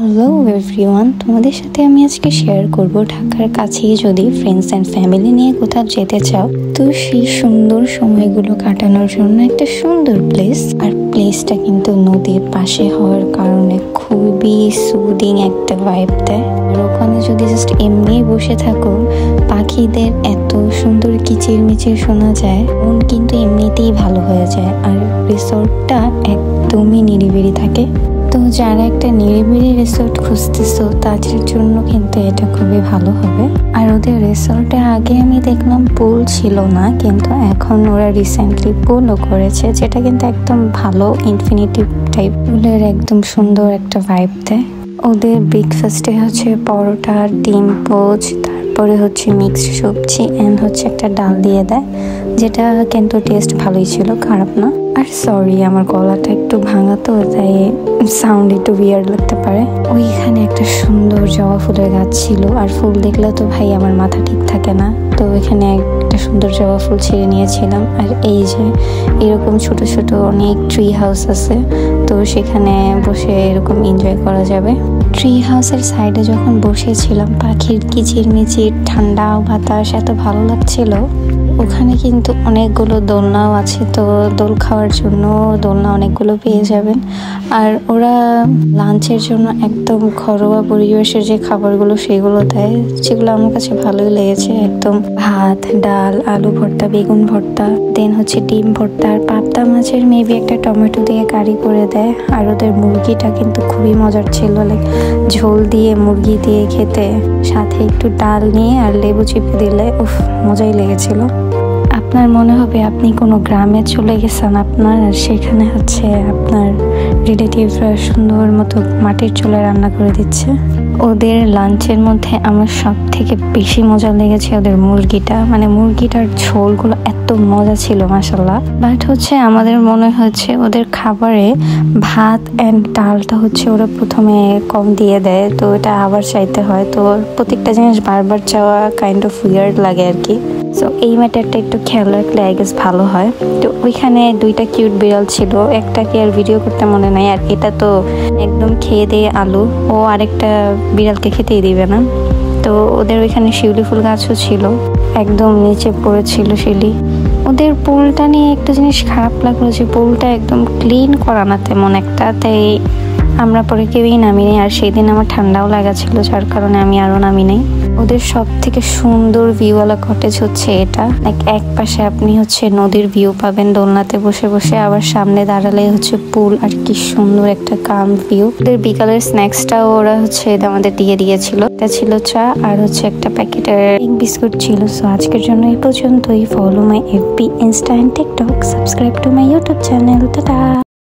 Hello everyone, তোমাদের সাথে আমি আজকে শেয়ার করব ঢাকার কাছেই যদি ফ্রেন্ডস অ্যান্ড ফ্যামিলি নিয়ে কোথাও যেতে চাও তো সেই সুন্দর সময়গুলো কাটানোর জন্য একটা সুন্দর প্লেস। আর প্লেসটা কিন্তু নদীর পাশে হওয়ার কারণে খুবই সুদিং একটা ভাইব দেয়। আর ওখানে যদি জাস্ট এমনি বসে থাকো, পাখিদের এত সুন্দর কিচিরমিচির শোনা যায়, মন কিন্তু এমনিতেই ভালো হয়ে যায়। আর রিসোর্টটা একদমই নিরিবিলি থাকে। তো যারা একটা নিরিবিলি রিসোর্ট খুঁজতেছো তাদের জন্য কিন্তু এটা খুবই ভালো হবে। আর ওদের রিসোর্টে আগে আমি দেখলাম পুল ছিল না, কিন্তু এখন ওরা রিসেন্টলি পুলও করেছে, যেটা কিন্তু একদম ভালো ইনফিনিটিভ টাইপ পুলের একদম সুন্দর একটা ভাইব দেয়। ওদের ব্রেকফাস্টে হচ্ছে পরোটা, ডিম পোচ, তারপরে হচ্ছে মিক্সড সবজি অ্যান্ড হচ্ছে একটা ডাল দিয়ে দেয়, যেটা কিন্তু টেস্ট ভালোই ছিল, খারাপ না। আর সরি, আমার গলাটা একটু ভাঙা তো, তাই সাউন্ড একটু উইয়ার্ড লাগতে পারে। ওইখানে একটা সুন্দর জবা ফুলের গাছ ছিল, আর ফুল দেখলে তো ভাই আমার মাথা ঠিক থাকে না, তো এখানে একটা সুন্দর জবা ফুল ছিঁড়ে নিয়েছিলাম। আর এই যে এরকম ছোট ছোট অনেক ট্রি হাউস আছে, তো সেখানে বসে এরকম এনজয় করা যাবে। ট্রি হাউসের সাইডে যখন বসেছিলাম, পাখির কিচিরমিচির, ঠান্ডা বাতাস এত ভালো লাগছিল। ওখানে কিন্তু অনেকগুলো দোলনাও আছে, তো দোল খাওয়ার জন্য দোলনা অনেকগুলো পেয়ে যাবেন। আর ওরা লাঞ্চের জন্য একদম ঘরোয়া পরিবেশের যে খাবারগুলো সেগুলো দেয়, যেগুলো আমার কাছে ভালোই লেগেছে। একদম ভাত, ডাল, আলু ভর্তা, বেগুন ভর্তা, দেন হচ্ছে ডিম ভর্তা, আর পাবদা মাছের মেবি একটা টমেটো দিয়ে কারি করে দেয়। আর ওদের মুরগিটা কিন্তু খুবই মজার ছিল, লাইক ঝোল দিয়ে মুরগি দিয়ে খেতে, সাথে একটু ডাল নিয়ে আর লেবু চিপে দিলে উফ, মজাই লেগেছিল। আপনার মনে হবে আপনি কোনো গ্রামে চলে গেছেন, আপনার সেখানে হচ্ছে আপনার রিলেটিভরা সুন্দর মতো মাটির চুলে রান্না করে দিচ্ছে। ওদের লাঞ্চের মধ্যে আমার সব থেকে বেশি মজা লেগেছে ওদের মুরগিটা, মানে মুরগিটার ঝোলগুলো এত মজা ছিল মাশাল্লাহ। বাট হচ্ছে আমাদের মনে হচ্ছে ওদের খাবারে ভাত অ্যান্ড ডালটা হচ্ছে ওরা প্রথমে কম দিয়ে দেয়, তো এটা আবার চাইতে হয়, তো প্রত্যেকটা জিনিস বারবার চাওয়া কাইন্ড অফ উইয়ার্ড লাগে আর কি। সো এই ম্যাটারটা একটু খেয়াল রাখলে আই গেস ভালো হয়। তো ওইখানে দুইটা কিউট বিড়াল ছিল, একটাকে আর ভিডিও করতে মনে নাই, আর এটা তো একদম খেয়ে দিয়ে আলু, ও আরেকটা বিড়ালকে খেতেই দিবে না। তো ওদের ওইখানে শিউলি ফুল গাছও ছিল, একদম নিচে পড়েছিল শিউলি। ওদের পুলটা নিয়ে একটা জিনিস খারাপ লাগলো, যে পুলটা একদম ক্লিন করা না তেমন একটা, তাই আমরা পরে কেউই নামিনি। আর সেই দিন আমার ঠান্ডাও লাগা ছিল, যার কারণে আমি আরও নামি নাই। ওদের সব থেকে সুন্দর ভিউওয়ালা কটেজ হচ্ছে এটা, এক পাশে আপনি হচ্ছে নদীর ভিউ পাবেন দোলনাতে বসে বসে, আবার সামনে দাঁড়ালে হচ্ছে পুল, আর কি সুন্দর একটা কাম ভিউ। ওদের বিকালের স্ন্যাক্সটাও ওরা হচ্ছে আমাদের দিয়ে দিয়েছিল, এটা ছিল চা আর হচ্ছে একটা প্যাকেটের বিস্কুট ছিল। সো আজকের জন্য এই পর্যন্তই। Follow my FB, Insta and TikTok, subscribe to my YouTube channel. Tata.